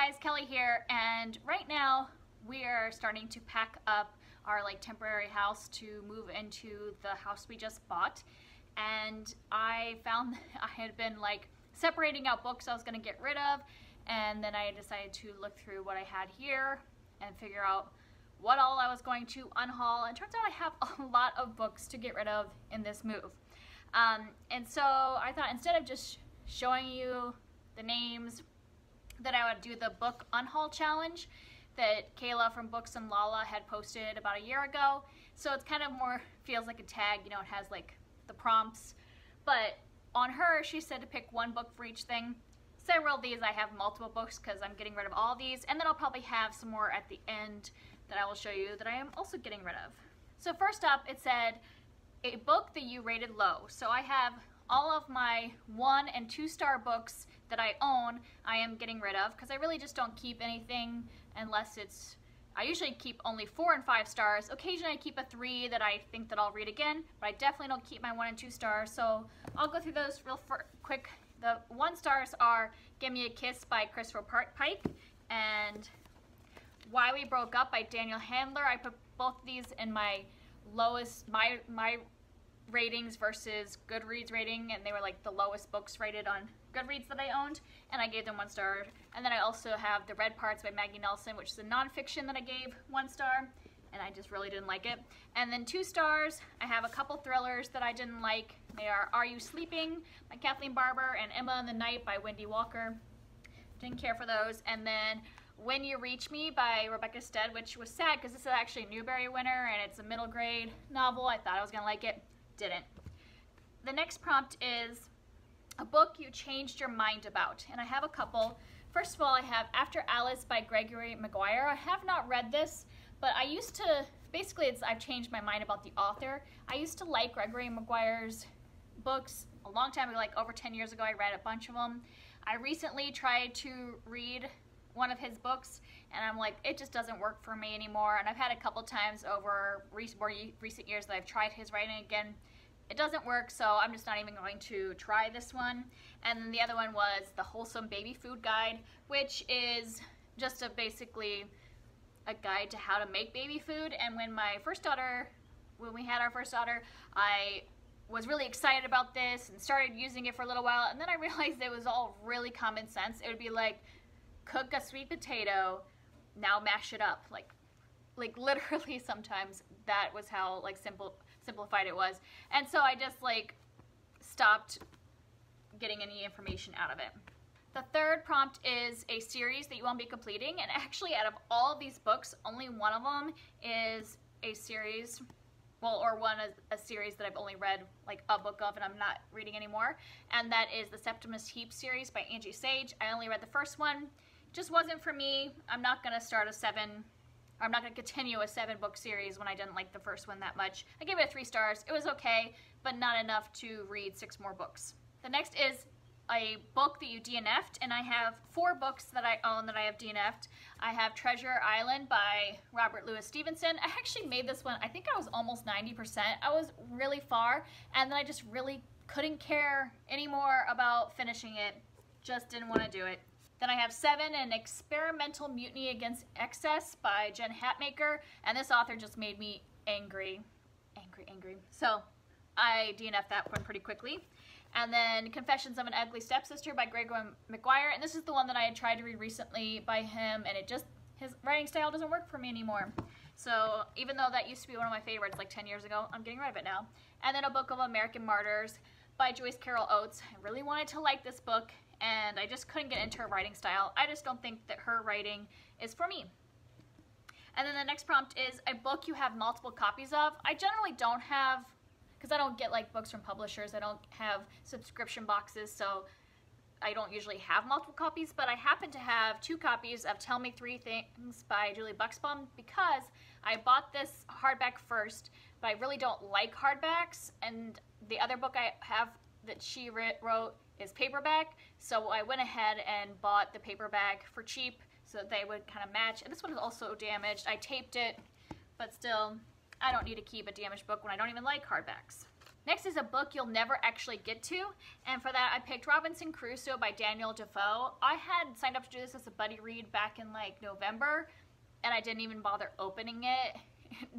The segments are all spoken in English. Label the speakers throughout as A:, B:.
A: guys, Kelly here, and right now we are starting to pack up our temporary house to move into the house we just bought. And I found I had been separating out books I was going to get rid of, and then I decided to look through what I had here and figure out what all I was going to unhaul. And it turns out I have a lot of books to get rid of in this move. And so I thought, instead of just showing you the names, that I would do the book unhaul challenge that Kayla from BooksandLala had posted about a year ago. So it's kind of more feels like a tag, you know, it has the prompts. But on her, she said to pick one book for each thing. Several of these I have multiple books because I'm getting rid of all these, and then I'll probably have some more at the end that I will show you that I am also getting rid of. So first up, it said a book that you rated low. So I have all of my 1- and 2-star books that I own, I am getting rid of, because I really just don't keep anything unless it's, I usually keep only 4 and 5 stars. Occasionally I keep a 3 that I think that I'll read again, but I definitely don't keep my 1 and 2 stars. So I'll go through those real quick. The 1 stars are Give Me a Kiss by Christopher Pike and Why We Broke Up by Daniel Handler. I put both of these in my lowest, my ratings versus Goodreads rating, and they were the lowest books rated on Goodreads that I owned, and I gave them 1 star. And then I also have The Red Parts by Maggie Nelson, which is a nonfiction that I gave 1 star, and I just really didn't like it. And then 2 stars, I have a couple thrillers that I didn't like. They are You Sleeping by Kathleen Barber and Emma in the Night by Wendy Walker. Didn't care for those. And then When You Reach Me by Rebecca Stead, which was sad because this is actually a Newbery winner and it's a middle grade novel. I thought I was gonna like it, didn't. The next prompt is a book you changed your mind about, and I have a couple. First of all, I have After Alice by Gregory Maguire. I have not read this, but I used to, basically I've changed my mind about the author. I used to like Gregory Maguire's books a long time ago, over 10 years ago. I read a bunch of them. I recently tried to read one of his books, and I'm like, it just doesn't work for me anymore. And I've had a couple times over recent years that I've tried his writing again. It doesn't work, so I'm just not even going to try this one. And then the other one was The Wholesome Baby Food Guide, which is just basically a guide to how to make baby food. And when we had our first daughter, I was really excited about this and started using it for a little while, and then I realized it was all really common sense. It would be cook a sweet potato, now mash it up. Literally sometimes that was how simplified it was. And so I just stopped getting any information out of it. The third prompt is a series that you won't be completing, and actually out of all of these books, only one of them is a series, a series that I've only read a book of and I'm not reading anymore, and that is the Septimus Heap series by Angie Sage. I only read the first one. It just wasn't for me. I'm not going to start I'm not going to continue a 7-book series when I didn't like the first one that much. I gave it 3 stars. It was okay, but not enough to read 6 more books. The next is a book that you DNF'd, and I have 4 books that I own that I have DNF'd. I have Treasure Island by Robert Louis Stevenson. I actually made this one, I think I was almost 90%. I was really far, and then I just really couldn't care anymore about finishing it. Just didn't want to do it. Then I have 7, An Experimental Mutiny Against Excess by Jen Hatmaker, and this author just made me angry. So I DNF'd that one pretty quickly. And then Confessions of an Ugly Stepsister by Gregory Maguire, and this is the one that I had tried to read recently by him, and his writing style doesn't work for me anymore. So even though that used to be one of my favorites 10 years ago, I'm getting rid of it now. And then A Book of American Martyrs by Joyce Carol Oates. I really wanted to like this book, and I just couldn't get into her writing style. I just don't think that her writing is for me. And then the next prompt is a book you have multiple copies of. I generally don't have, because I don't get books from publishers. I don't have subscription boxes, so I don't usually have multiple copies, but I happen to have 2 copies of Tell Me 3 Things by Julie Buxbaum, because I bought this hardback first, but I really don't like hardbacks, and the other book I have that she wrote is paperback, so I went ahead and bought the paperback for cheap so that they would kind of match. And this one is also damaged. I taped it, but still, I don't need to keep a damaged book when I don't even like hardbacks. Next is a book you'll never actually get to, and for that I picked Robinson Crusoe by Daniel Defoe. I had signed up to do this as a buddy read back in like November, and I didn't even bother opening it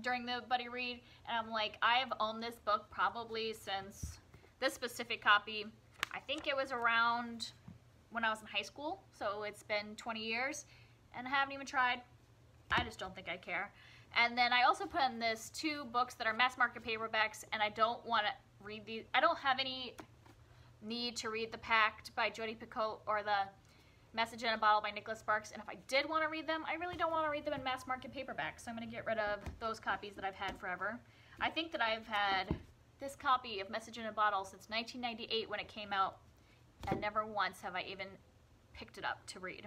A: during the buddy read, and I'm like, I have owned this book probably since this specific copy, I think it was around when I was in high school, so it's been 20 years, and I haven't even tried. I just don't think I care. And then I also put in this 2 books that are mass market paperbacks, and I don't want to read these. I don't have any need to read The Pact by Jodi Picoult or The Message in a Bottle by Nicholas Sparks, and if I did want to read them, I really don't want to read them in mass market paperbacks, so I'm going to get rid of those copies that I've had forever. I think that I've had this copy of Message in a Bottle since 1998 when it came out, and never once have I even picked it up to read.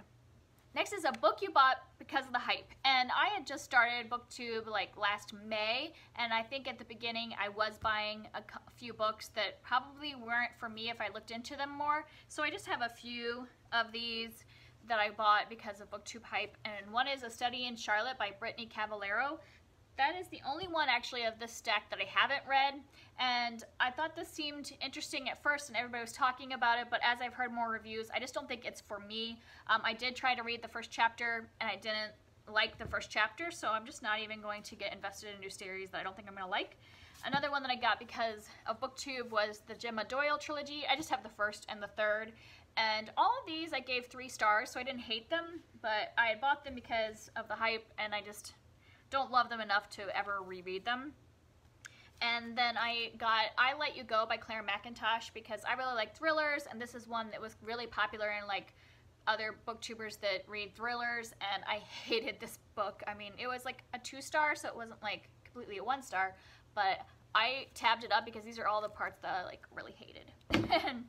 A: Next is a book you bought because of the hype, and I had just started BookTube like last May, and I think at the beginning I was buying a few books that probably weren't for me if I looked into them more, so I just have a few of these that I bought because of BookTube hype, and one is A Study in Charlotte by Brittany Cavallaro. That is the only one actually of this stack that I haven't read, and I thought this seemed interesting at first and everybody was talking about it, but as I've heard more reviews, I just don't think it's for me. I did try to read the first chapter and I didn't like the first chapter, so I'm just not even going to get invested in a new series that I don't think I'm going to like. Another one that I got because of BookTube was the Gemma Doyle trilogy. I just have the first and the third, and all of these I gave 3 stars, so I didn't hate them, but I had bought them because of the hype and I just don't love them enough to ever reread them. And then I got I Let You Go by Claire McIntosh because I really like thrillers, and this is one that was really popular in like other booktubers that read thrillers, and I hated this book. I mean, it was like a 2-star, so it wasn't like completely a 1-star, but I tabbed it up because these are all the parts that I like really hated. And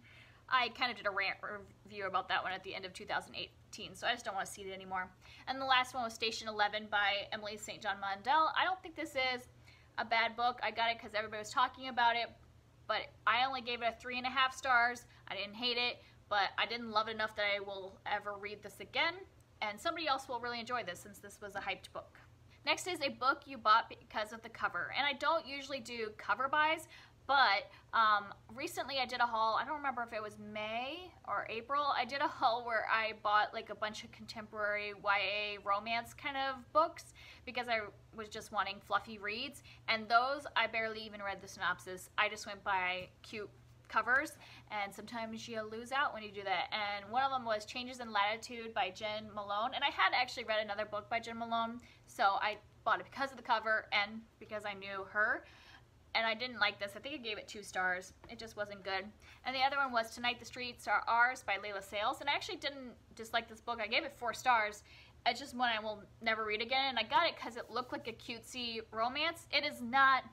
A: I kind of did a rant review about that one at the end of 2018, so I just don't want to see it anymore. And the last one was Station 11 by Emily St. John Mandel. I don't think this is a bad book. I got it because everybody was talking about it, but I only gave it a 3.5 stars. I didn't hate it, but I didn't love it enough that I will ever read this again, and somebody else will really enjoy this since this was a hyped book. Next is a book you bought because of the cover, and I don't usually do cover buys, but recently I did a haul. I don't remember if it was May or April. I did a haul where I bought like a bunch of contemporary YA romance kind of books because I was just wanting fluffy reads, and those I barely even read the synopsis. I just went by cute covers, and sometimes you lose out when you do that. And one of them was Changes in Latitude by Jen Malone, and I had actually read another book by Jen Malone, so I bought it because of the cover and because I knew her. And I didn't like this. I think I gave it 2 stars. It just wasn't good. And the other one was Tonight the Streets Are Ours by Layla Sales. And I actually didn't dislike this book. I gave it 4 stars. It's just one I will never read again. And I got it because it looked like a cutesy romance. It is not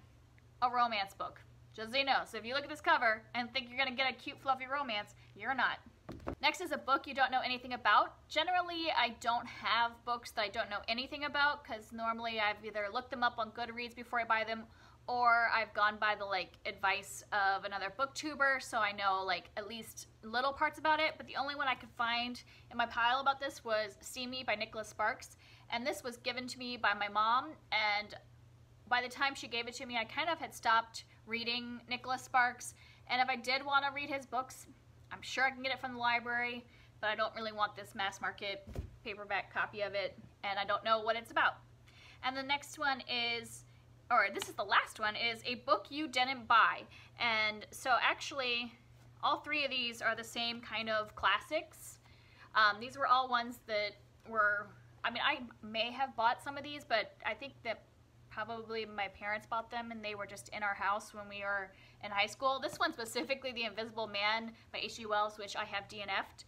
A: a romance book, just so you know. So if you look at this cover and think you're going to get a cute fluffy romance, you're not. Next is a book you don't know anything about. Generally, I don't have books that I don't know anything about because normally I've either looked them up on Goodreads before I buy them, or I've gone by the like advice of another booktuber, so I know like at least little parts about it. But the only one I could find in my pile about this was See Me by Nicholas Sparks, and this was given to me by my mom, and by the time she gave it to me I kind of had stopped reading Nicholas Sparks, and if I did want to read his books, I'm sure I can get it from the library, but I don't really want this mass market paperback copy of it, and I don't know what it's about. And the next one is, or this is the last one, is A Book You Didn't Buy. And so actually all 3 of these are the same kind of classics. These were all ones that were, I mean, I may have bought some of these, but I think that probably my parents bought them and they were just in our house when we were in high school. This one specifically, The Invisible Man by H.G. Wells, which I have DNF'd,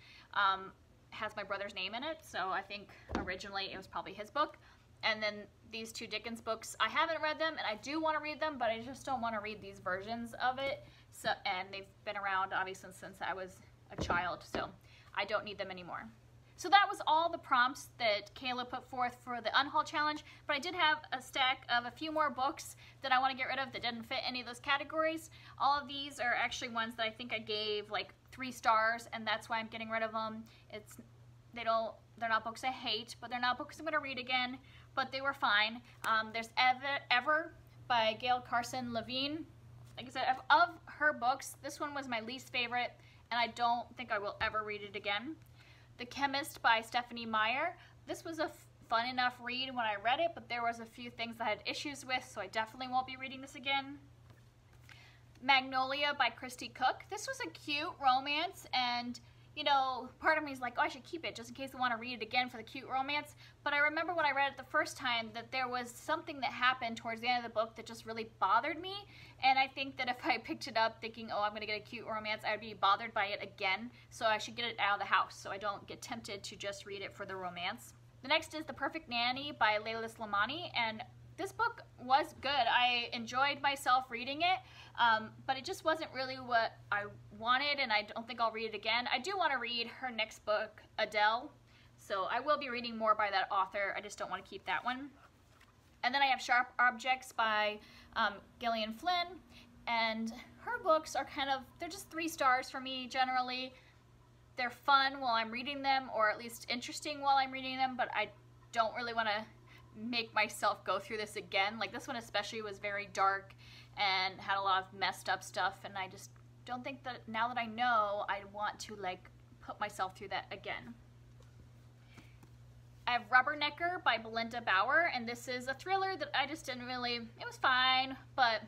A: has my brother's name in it, so I think originally it was probably his book. And then these 2 Dickens books, I haven't read them, and I do want to read them, but I just don't want to read these versions of it. So, and they've been around, obviously, since I was a child, so I don't need them anymore. So that was all the prompts that Kayla put forth for the Unhaul challenge, but I did have a stack of a few more books that I want to get rid of that didn't fit any of those categories. All of these are actually ones that I think I gave like 3 stars, and that's why I'm getting rid of them. They're not books I hate, but they're not books I'm going to read again, but they were fine. There's Ever by Gail Carson Levine. like I said, of her books, this one was my least favorite, and I don't think I will ever read it again. The Chemist by Stephanie Meyer. This was a fun enough read when I read it, but there was a few things I had issues with, so I definitely won't be reading this again. Magnolia by Christy Cook. This was a cute romance, and you know, part of me is like, oh, I should keep it just in case I want to read it again for the cute romance. But I remember when I read it the first time that there was something that happened towards the end of the book that just really bothered me. And I think that if I picked it up thinking, oh, I'm going to get a cute romance, I would be bothered by it again. So I should get it out of the house so I don't get tempted to just read it for the romance. The next is The Perfect Nanny by Layla Slimani, and this book was good. I enjoyed myself reading it, but it just wasn't really what I wanted, and I don't think I'll read it again. I do want to read her next book, Adele, so I will be reading more by that author. I just don't want to keep that one. And then I have Sharp Objects by Gillian Flynn, and her books are kind of, they're just 3 stars for me generally. They're fun while I'm reading them, or at least interesting while I'm reading them, but I don't really want to make myself go through this again. Like this one especially was very dark and had a lot of messed up stuff, and I just don't think that now that I know, I want to like put myself through that again. I have Rubbernecker by Belinda Bauer, and this is a thriller that I just didn't really, it was fine, but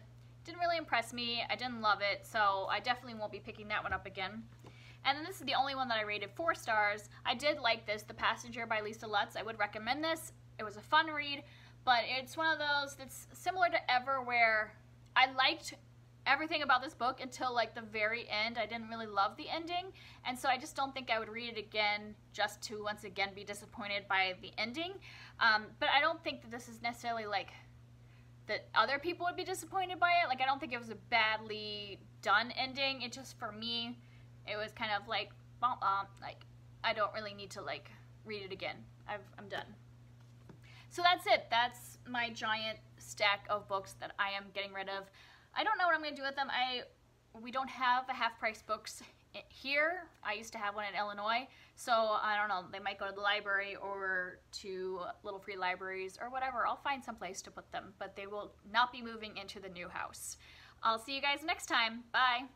A: didn't really impress me. I didn't love it, so I definitely won't be picking that one up again. And then this is the only one that I rated 4 stars. I did like this, The Passenger by Lisa Lutz. I would recommend this. It was a fun read, but it's one of those that's similar to Ever, where I liked everything about this book until like the very end. I didn't really love the ending, and so I just don't think I would read it again just to once again be disappointed by the ending. But I don't think that this is necessarily like that other people would be disappointed by it. Like I don't think it was a badly done ending. It just, for me, it was kind of like, like I don't really need to like read it again. I'm done. So that's it. That's my giant stack of books that I am getting rid of. I don't know what I'm going to do with them. We don't have a half-price books here. I used to have one in Illinois, so I don't know. They might go to the library or to little free libraries or whatever. I'll find some place to put them, but they will not be moving into the new house. I'll see you guys next time. Bye.